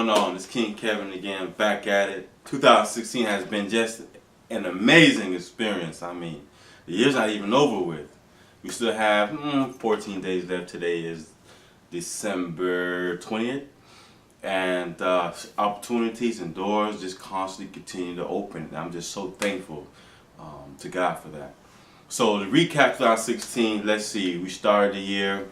going on? It's King Kevin again, back at it. 2016 has been just an amazing experience. I mean, the year's not even over with. We still have 14 days left. Today is December 20th. And opportunities and doors just constantly continue to open. And I'm just so thankful to God for that. So to recap 2016, let's see. We started the year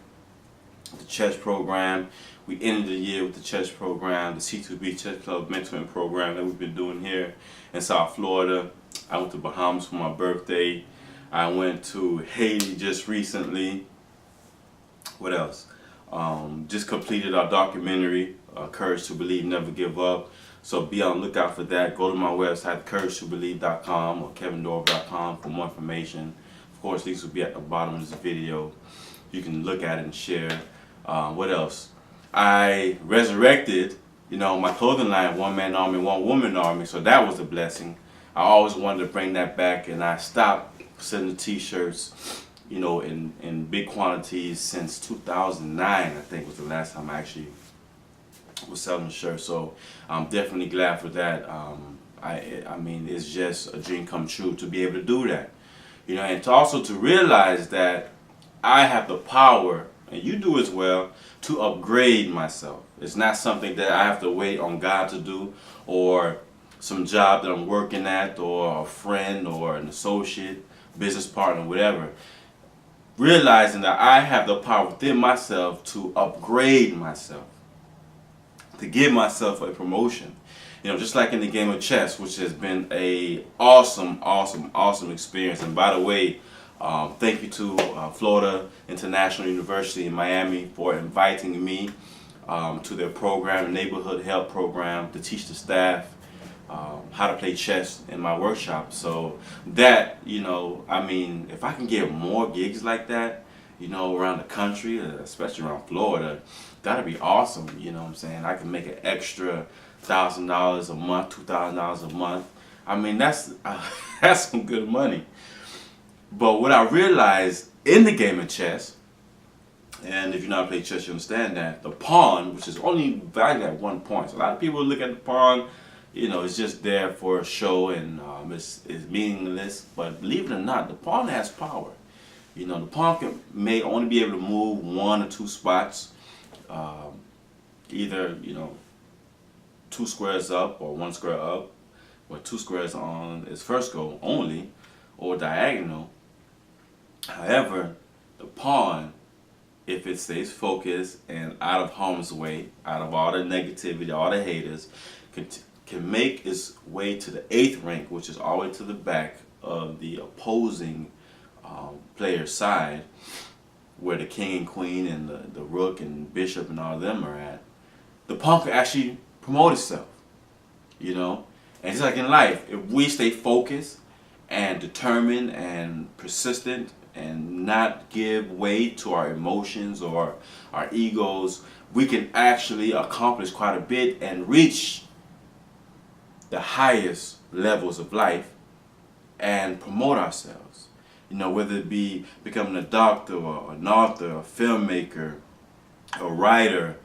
with the chess program. We ended the year with the chess program, the C2B Chess Club mentoring program that we've been doing here in South Florida. I went to Bahamas for my birthday. I went to Haiti just recently. What else? Just completed our documentary, Courage to Believe, Never Give Up. So be on the lookout for that. Go to my website, couragetobelieve.com or kevindorival.com for more information. Of course, these will be at the bottom of this video. You can look at it and share. What else? I resurrected, my clothing line, One Man Army, One Woman Army, so that was a blessing. I always wanted to bring that back, and I stopped selling t-shirts, in big quantities since 2009, I think was the last time I actually was selling shirts. So I'm definitely glad for that. I mean, it's just a dream come true to be able to do that, and to realize that I have the power, and you do as well, to upgrade myself. It's not something that I have to wait on God to do, or some job that I'm working at, or a friend, or an associate, business partner, whatever. Realizing that I have the power within myself to upgrade myself, to give myself a promotion. Just like in the game of chess, which has been a awesome experience. And by the way, thank you to Florida International University in Miami for inviting me to their program, the Neighborhood Help Program, to teach the staff how to play chess in my workshop. So that, I mean, if I can get more gigs like that, around the country, especially around Florida, that'd be awesome. You know what I'm saying? I can make an extra $1,000 a month, $2,000 a month. I mean, that's some good money. But what I realized in the game of chess, and if you know how to play chess, you understand that the pawn, which is only valued at 1 point. So a lot of people look at the pawn, it's just there for a show, and it's meaningless. But believe it or not, the pawn has power. The pawn may only be able to move 1 or 2 spots, either 2 squares up or 1 square up, or 2 squares on its first go only, or diagonal. However, the pawn, if it stays focused and out of harm's way, out of all the negativity, all the haters, can make its way to the 8th rank, which is all the way to the back of the opposing player's side, where the king and queen and the rook and bishop and all of them are at. The pawn can actually promote itself, and just like in life, if we stay focused and determined and persistent and not give way to our emotions or our egos, we can actually accomplish quite a bit and reach the highest levels of life and promote ourselves. Whether it be becoming a doctor or an author, a filmmaker, a writer,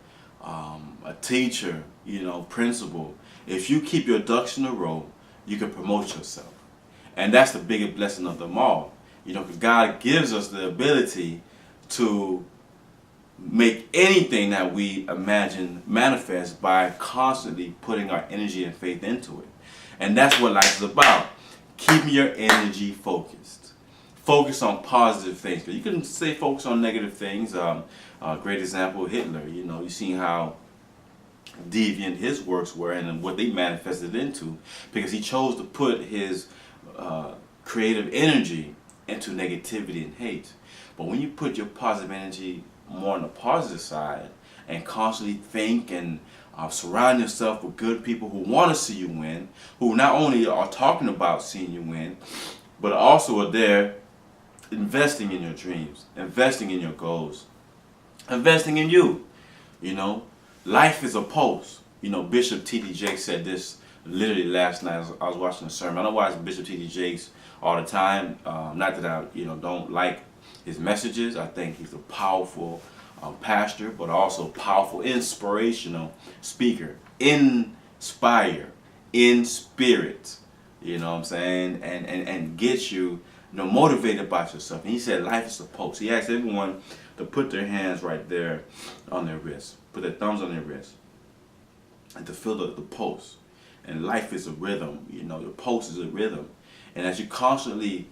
a teacher, principal. If you keep your ducks in a row, you can promote yourself. And that's the biggest blessing of them all. Because God gives us the ability to make anything that we imagine manifest by constantly putting our energy and faith into it. And that's what life is about. Keeping your energy focused. Focus on positive things. You can say focus on negative things. A great example, Hitler. You've seen how deviant his works were and what they manifested into, because he chose to put his creative energy into negativity and hate. But when you put your positive energy more on the positive side and constantly think and surround yourself with good people who want to see you win, who not only are talking about seeing you win, but also are there investing in your dreams, investing in your goals, investing in you. Life is a pulse. Bishop T.D. Jakes said this literally last night. I was watching a sermon. I don't watch Bishop T.D. Jakes all the time. Not that I don't like his messages. I think he's a powerful pastor, but also powerful, inspirational speaker. inspire, in spirit, you know what I'm saying, and get you, motivated about yourself. And he said life is a pulse. He asked everyone to put their hands right there on their wrists, put their thumbs on their wrists, and to feel the pulse. And life is a rhythm, your pulse is a rhythm. And as you constantly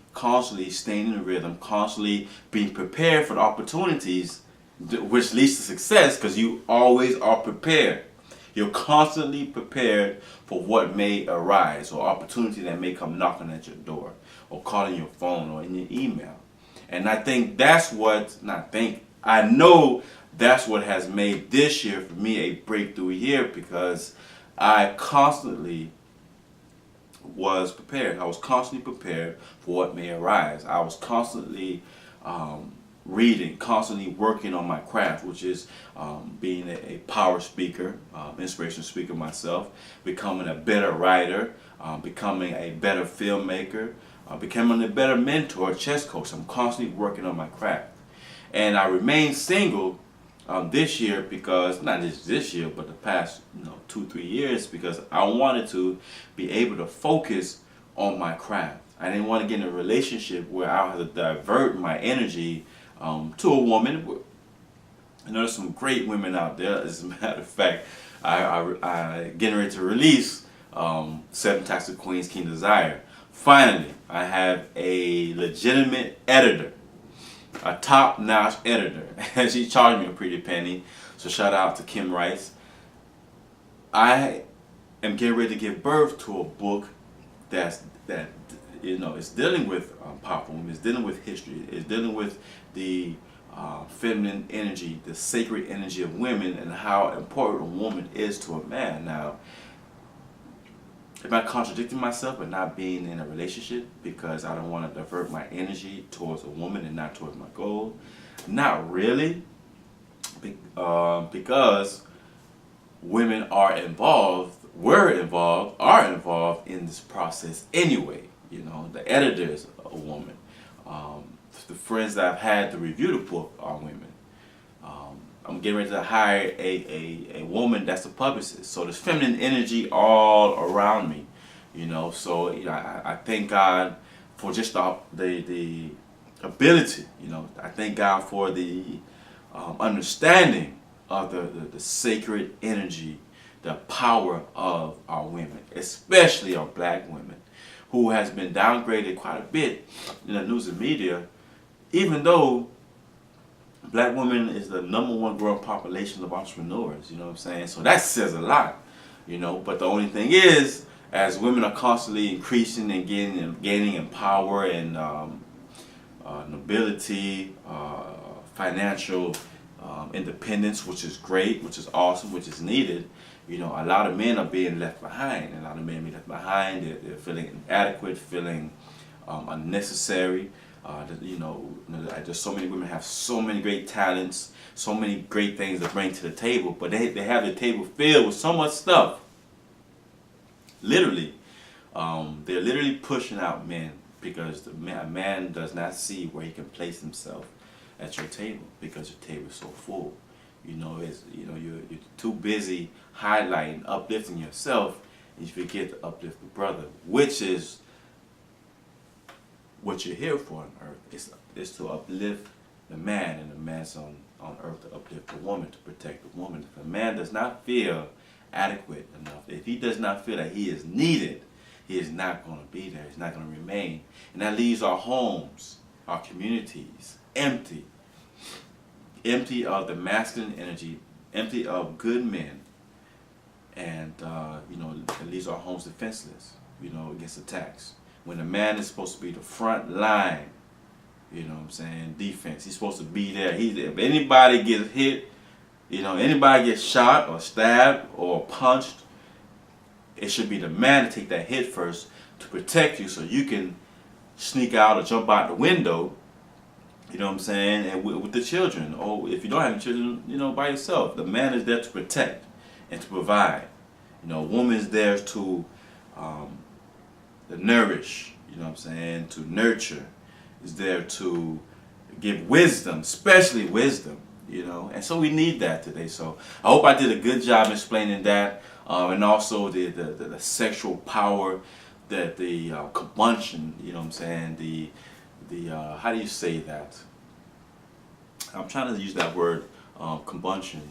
staying in the rhythm, constantly being prepared for the opportunities, which leads to success, because you always are prepared. You're constantly prepared for what may arise, or opportunity that may come knocking at your door, or calling your phone, or in your email. And I think I know that's what has made this year for me a breakthrough year, because I constantly was prepared. I was constantly prepared for what may arise. I was constantly reading, constantly working on my craft, which is being a power speaker, inspirational speaker myself, becoming a better writer, becoming a better filmmaker, becoming a better mentor, chess coach. I'm constantly working on my craft. And I remained single this year, because not just this year, but the past 2-3 years, because I wanted to be able to focus on my craft. I didn't want to get in a relationship where I had to divert my energy to a woman. There's some great women out there. As a matter of fact, I getting ready to release 7 Types of Queens King Desire. Finally, I have a legitimate editor, a top-notch editor, and she charged me a pretty penny. So shout out to Kim Rice. I am getting ready to give birth to a book that is dealing with powerful women, it's dealing with history, it's dealing with the feminine energy, the sacred energy of women, and how important a woman is to a man. Now, am I contradicting myself by not being in a relationship because I don't want to divert my energy towards a woman and not towards my goal? Not really, because women are involved in this process anyway. The editor is a woman. The friends that I've had to review the book are women. I'm getting ready to hire a woman that's a publicist. So there's feminine energy all around me, So I thank God for just the ability. I thank God for the understanding of the sacred energy, the power of our women, especially our black women, who has been downgraded quite a bit in the news and media, even though black women is the #1 growing population of entrepreneurs. You know what I'm saying? So that says a lot. But the only thing is, as women are constantly increasing and gaining in power and nobility, financial independence, which is great, which is awesome, which is needed. A lot of men are being left behind. A lot of men are being left behind. They're feeling inadequate, feeling unnecessary. Just so many women have so many great talents, so many great things to bring to the table, but they have the table filled with so much stuff. Literally, they're literally pushing out men, because a man does not see where he can place himself at your table, because your table is so full. You're too busy highlighting, uplifting yourself, and you forget to uplift the brother, which is what you're here for on earth. It's to uplift the man, and the man's on earth to uplift the woman, to protect the woman. If a man does not feel adequate enough, if he does not feel that he is needed, he is not going to be there. He's not going to remain. And that leaves our homes, our communities, empty of the masculine energy, empty of good men, and it leaves our homes defenseless, against attacks. When a man is supposed to be the front line, defense, he's supposed to be there. If anybody gets hit, anybody gets shot or stabbed or punched, it should be the man to take that hit first to protect you, so you can sneak out or jump out the window. And with the children, or if you don't have any children, by yourself. The man is there to protect and to provide. A woman is there to nourish, to nurture, is there to give wisdom, especially wisdom, And so we need that today. So I hope I did a good job explaining that. and also the sexual power, that the combustion, you know what I'm saying, the how do you say that? I'm trying to use that word, combustion.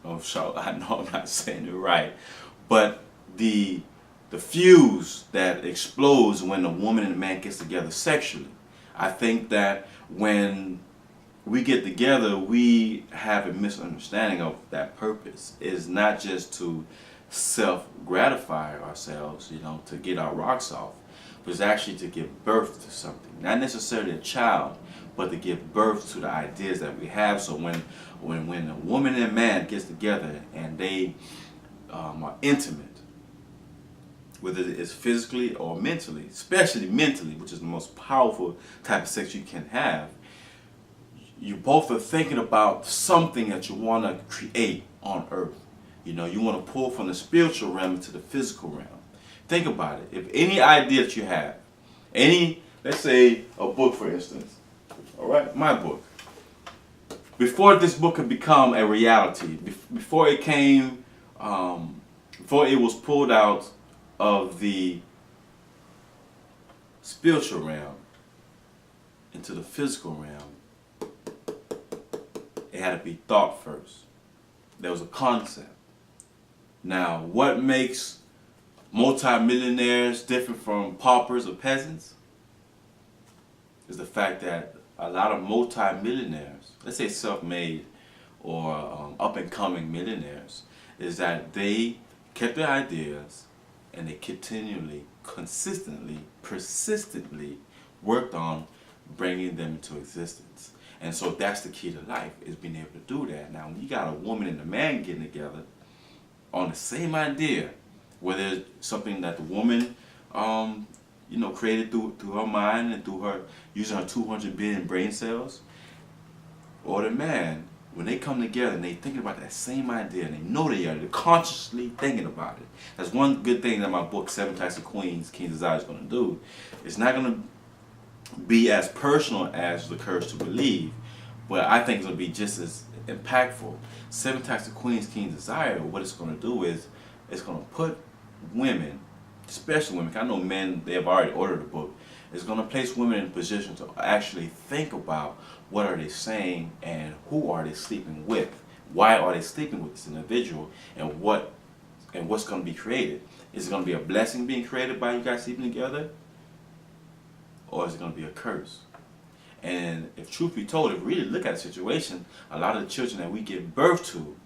Oh, so I know I'm not saying it right, but the fuse that explodes when a woman and a man gets together sexually. I think that when we get together, we have a misunderstanding of that purpose. It's not just to self-gratify ourselves, you know, to get our rocks off, but it's actually to give birth to something. Not necessarily a child, but to give birth to the ideas that we have. So when a woman and a man gets together and they are intimate, whether it's physically or mentally, especially mentally, which is the most powerful type of sex you can have, you both are thinking about something that you want to create on earth. You know, you want to pull from the spiritual realm into the physical realm. Think about it. If any idea that you have, let's say a book for instance, all right, my book. Before this book could become a reality, before it came, before it was pulled out of the spiritual realm into the physical realm, it had to be thought first. There was a concept. Now, what makes multimillionaires different from paupers or peasants is the fact that a lot of multimillionaires, let's say self-made or up-and-coming millionaires, is that they kept their ideas and they continually, consistently, persistently worked on bringing them into existence. And so that's the key to life, is being able to do that. Now, when you got a woman and a man getting together on the same idea, whether it's something that the woman, you know, created through her mind and through her using her 200 billion brain cells, or the man, when they come together and they thinking about that same idea and they know they're consciously thinking about it. That's one good thing that my book, 7 Types of Queens, King's Desire, is going to do. It's not going to be as personal as The Courage to Believe, but I think it's going to be just as impactful. 7 Types of Queens, King's Desire, what it's going to do is it's going to put women, especially women, 'cause I know men, they have already ordered the book, it's going to place women in a position to actually think about what are they saying and who are they sleeping with, why are they sleeping with this individual, and what's going to be created. Is it going to be a blessing being created by you guys sleeping together, or is it going to be a curse? And if truth be told, if we really look at the situation, a lot of the children that we give birth to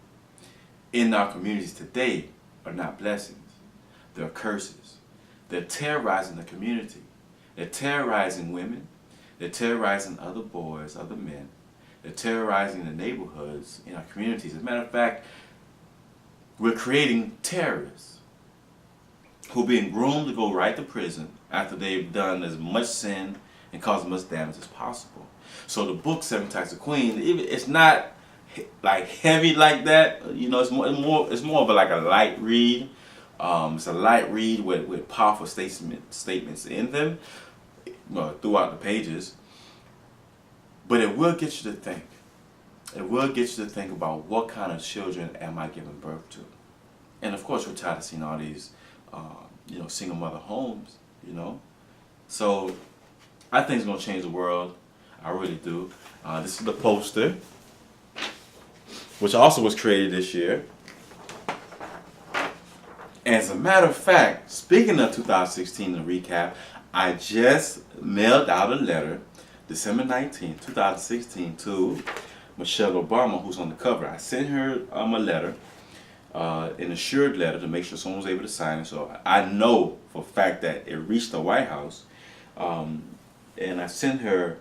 in our communities today are not blessings. They're curses. They're terrorizing the community. They're terrorizing women. They're terrorizing other boys, other men. They're terrorizing the neighborhoods in our communities. As a matter of fact, we're creating terrorists who are being groomed to go right to prison after they've done as much sin and caused as much damage as possible. So the book 7 Types of Queen, it's not like heavy like that. You know, it's more of like a light read. It's a light read with powerful statements in them, throughout the pages. But it will get you to think. It will get you to think about what kind of children am I giving birth to. And of course, we're tired of seeing all these, you know, single mother homes. You know, so I think it's gonna change the world. I really do. This is the poster, which also was created this year. As a matter of fact, speaking of 2016, to recap, I just mailed out a letter, December 19, 2016, to Michelle Obama, who's on the cover. I sent her a letter, an assured letter, to make sure someone was able to sign it. So I know for a fact that it reached the White House. And I sent her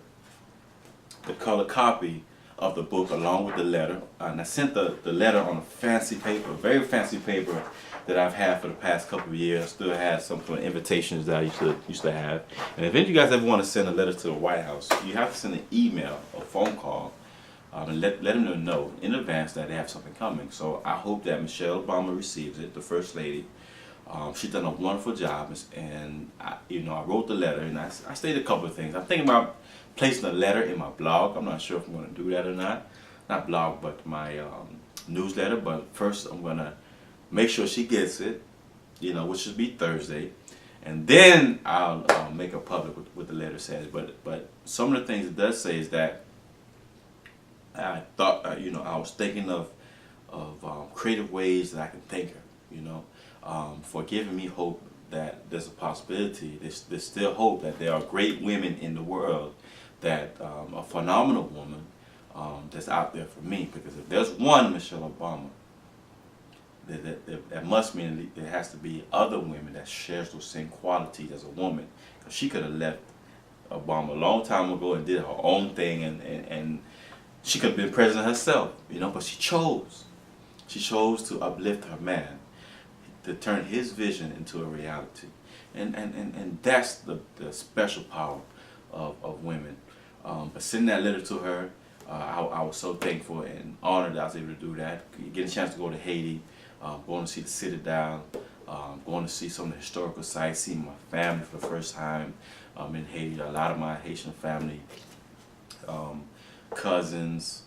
the color copy of the book along with the letter. And I sent the letter on a fancy paper, very fancy paper that I've had for the past couple of years. Still have some of the invitations that I used to have. And if any of you guys ever want to send a letter to the White House, you have to send an email or phone call and let them know in advance that they have something coming. So I hope that Michelle Obama receives it, the First Lady. She's done a wonderful job, and I wrote the letter, and I stated a couple of things. I'm thinking about placing a letter in my blog. I'm not sure if I'm going to do that or not. Not blog, but my newsletter. But first, I'm going to make sure she gets it, which should be Thursday, and then I'll make it public what the letter says. But some of the things it does say is that I thought, I was thinking of creative ways that I can thank her, for giving me hope that there's a possibility. There's still hope that there are great women in the world, that a phenomenal woman that's out there for me. Because if there's one Michelle Obama, that must mean there has to be other women that shares those same qualities as a woman. Because she could have left Obama a long time ago and did her own thing, and she could have been president herself, but she chose. She chose to uplift her man, to turn his vision into a reality. And that's the special power of women. But sending that letter to her, I was so thankful and honored that I was able to do that. Getting a chance to go to Haiti, going to see the city down, going to see some of the historical sites, seeing my family for the first time in Haiti. A lot of my Haitian family, cousins,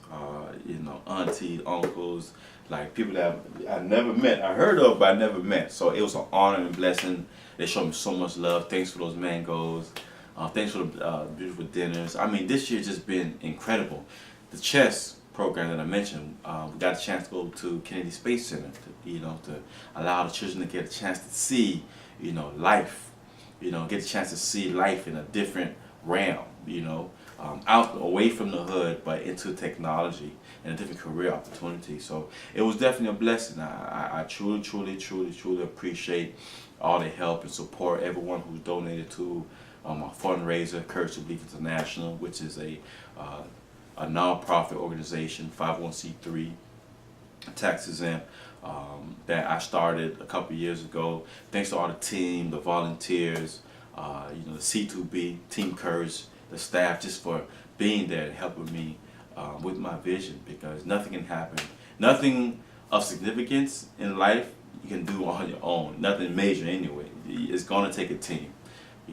aunties, uncles, like people that I never met. I heard of, but I never met. So it was an honor and blessing. They showed me so much love. Thanks for those mangoes. Thanks for the beautiful dinners. I mean, this year just been incredible. The chess program that I mentioned, we got a chance to go to Kennedy Space Center, to allow the children to get a chance to see, life, get a chance to see life in a different realm, out away from the hood, but into technology and a different career opportunity. So it was definitely a blessing. I truly, truly, truly, truly appreciate all the help and support, everyone who's donated to my fundraiser, Courage to Believe International, which is a non-profit organization, 501c3, tax exempt, that I started a couple years ago. Thanks to all the team, the volunteers, the C2B, Team Courage, the staff, just for being there and helping me with my vision, because nothing can happen. Nothing of significance in life you can do on your own. Nothing major anyway. It's going to take a team.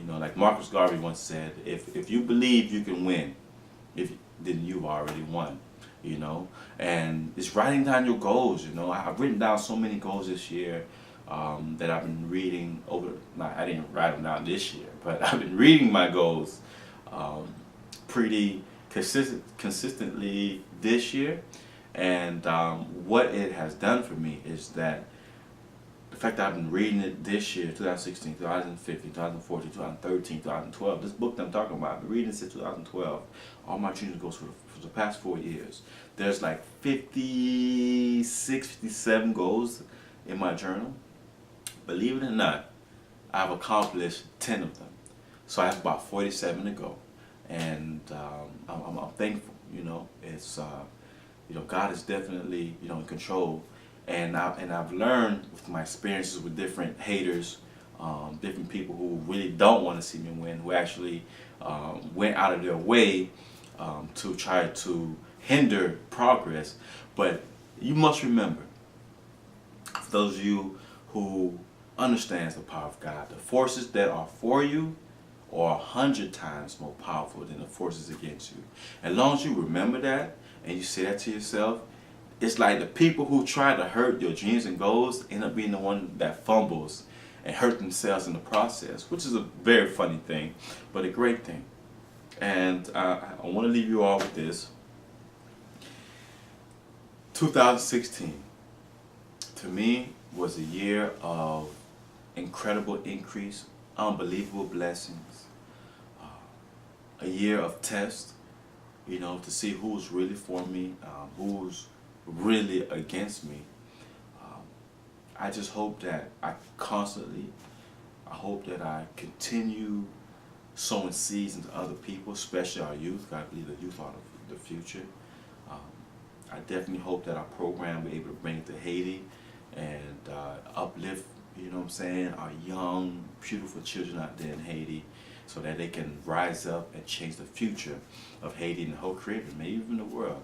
Like Marcus Garvey once said, if you believe you can win, then you've already won. And it's writing down your goals. I've written down so many goals this year that I've been reading over. I didn't write them down this year, but I've been reading my goals pretty consistently this year. And what it has done for me is that the fact that I've been reading it this year, 2016, 2015, 2014, 2013, 2012, this book that I'm talking about, I've been reading it since 2012. All my dreams goes for the past 4 years. There's like 56, 57 goals in my journal. Believe it or not, I've accomplished 10 of them. So I have about 47 to go. And I'm thankful, it's, God is definitely, in control. And I've learned with my experiences with different haters, different people who really don't want to see me win, who actually went out of their way to try to hinder progress. But you must remember, for those of you who understands the power of God, the forces that are for you are 100 times more powerful than the forces against you. As long as you remember that and you say that to yourself, it's like the people who try to hurt your dreams and goals end up being the one that fumbles and hurt themselves in the process, which is a very funny thing, but a great thing. And I want to leave you all with this. 2016, to me, was a year of incredible increase, unbelievable blessings, a year of test, to see who's really for me, who's really against me. I just hope that I continue sowing seeds into other people, especially our youth. I believe the youth are the future. I definitely hope that our program will be able to bring it to Haiti and uplift, our young, beautiful children out there in Haiti, so that they can rise up and change the future of Haiti and the whole Caribbean, maybe even the world.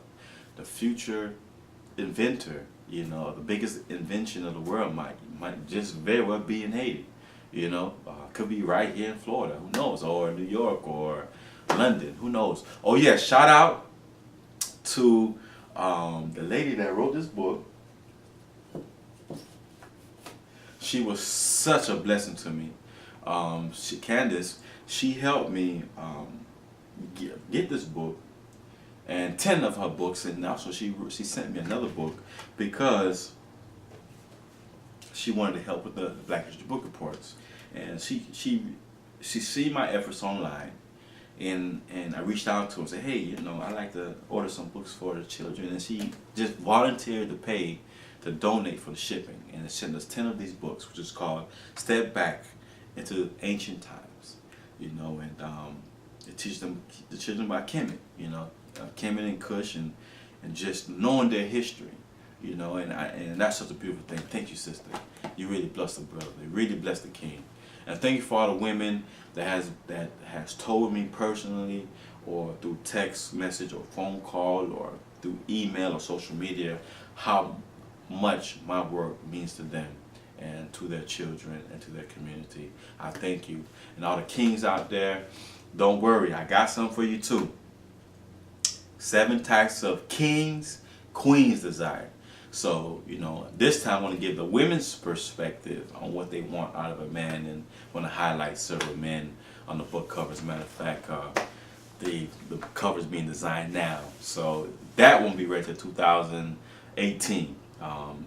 The future inventor, the biggest invention of the world might just very well be in Haiti. Could be right here in Florida, who knows, or New York or London, who knows. Oh yeah, shout out to the lady that wrote this book. she was such a blessing to me. Candace, she helped me get this book and 10 of her books, and also she sent me another book because she wanted to help with the Black History Book Reports, and she see my efforts online, and I reached out to her and said, hey, you know, I'd like to order some books for the children, and she just volunteered to pay to donate for the shipping, and it sent us 10 of these books, which is called Step Back into Ancient Times, you know, and it teaches them the children about Kemet, you know, Kemet and Cush, and just knowing their history, you know, and that's such a beautiful thing. Thank you, sister. You really blessed the brother. You really blessed the king. And thank you for all the women that has told me personally, or through text message or phone call or through email or social media, how much my work means to them and to their children and to their community. I thank you. And all the kings out there, don't worry, I got some for you too. 7 types of kings, queens desire. So, you know, this time I want to give the women's perspective on what they want out of a man, and want to highlight several men on the book covers. As a matter of fact, the cover's being designed now. So that won't be ready till 2018.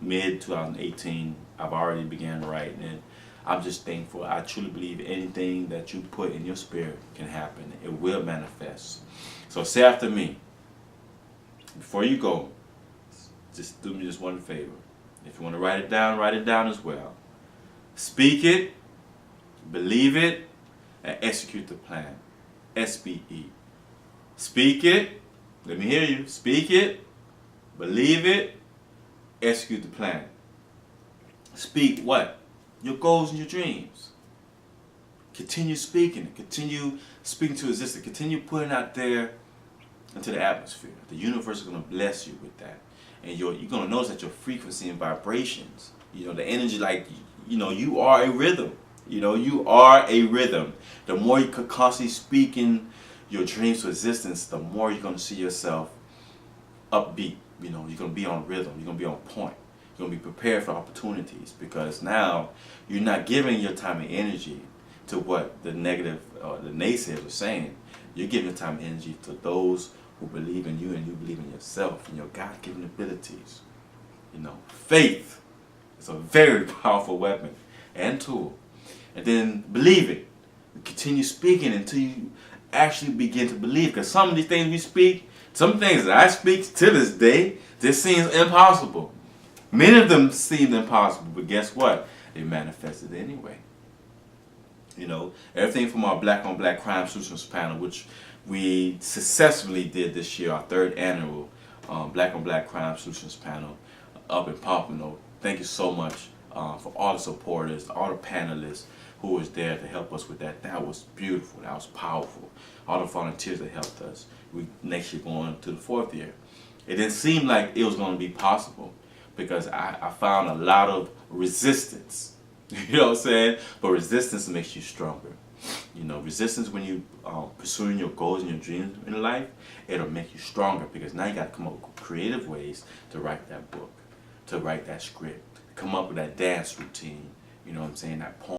Mid 2018, I've already began writing it. I'm just thankful. I truly believe anything that you put in your spirit can happen. It will manifest. So say after me. Before you go, just do me just one favor. If you want to write it down as well. Speak it, believe it, and execute the plan. SBE. Speak it. Let me hear you. Speak it, believe it, execute the plan. Speak what? Your goals and your dreams. Continue speaking. Continue speaking to existence. Continue putting out there into the atmosphere. The universe is going to bless you with that. And you're going to notice that your frequency and vibrations, you know, the energy, like, you know, you are a rhythm. You know, you are a rhythm. The more you could constantly speaking your dreams to existence, the more you're going to see yourself upbeat. You know, you're going to be on rhythm. You're going to be on point. You're going to be prepared for opportunities, because now you're not giving your time and energy to what the negative or the naysayers are saying. You're giving your time and energy to those who believe in you and you believe in yourself and your God-given abilities. You know, faith is a very powerful weapon and tool. And then believe it. Continue speaking until you actually begin to believe. Because some of these things we speak, some things that I speak to this day, this seems impossible. Many of them seem impossible, but guess what? They manifested anyway. You know, everything from our Black on Black Crime Solutions panel, which we successfully did this year, our 3rd annual Black on Black Crime Solutions panel up in Pompano. Thank you so much for all the supporters, all the panelists who was there to help us with that. That was beautiful. That was powerful. All the volunteers that helped us. We next year going to the 4th year. It didn't seem like it was going to be possible, because I found a lot of resistance. You know what I'm saying? But resistance makes you stronger. You know, resistance when you pursuing your goals and your dreams in life, it'll make you stronger, because now you got to come up with creative ways to write that book, to write that script, come up with that dance routine. You know what I'm saying? That poem.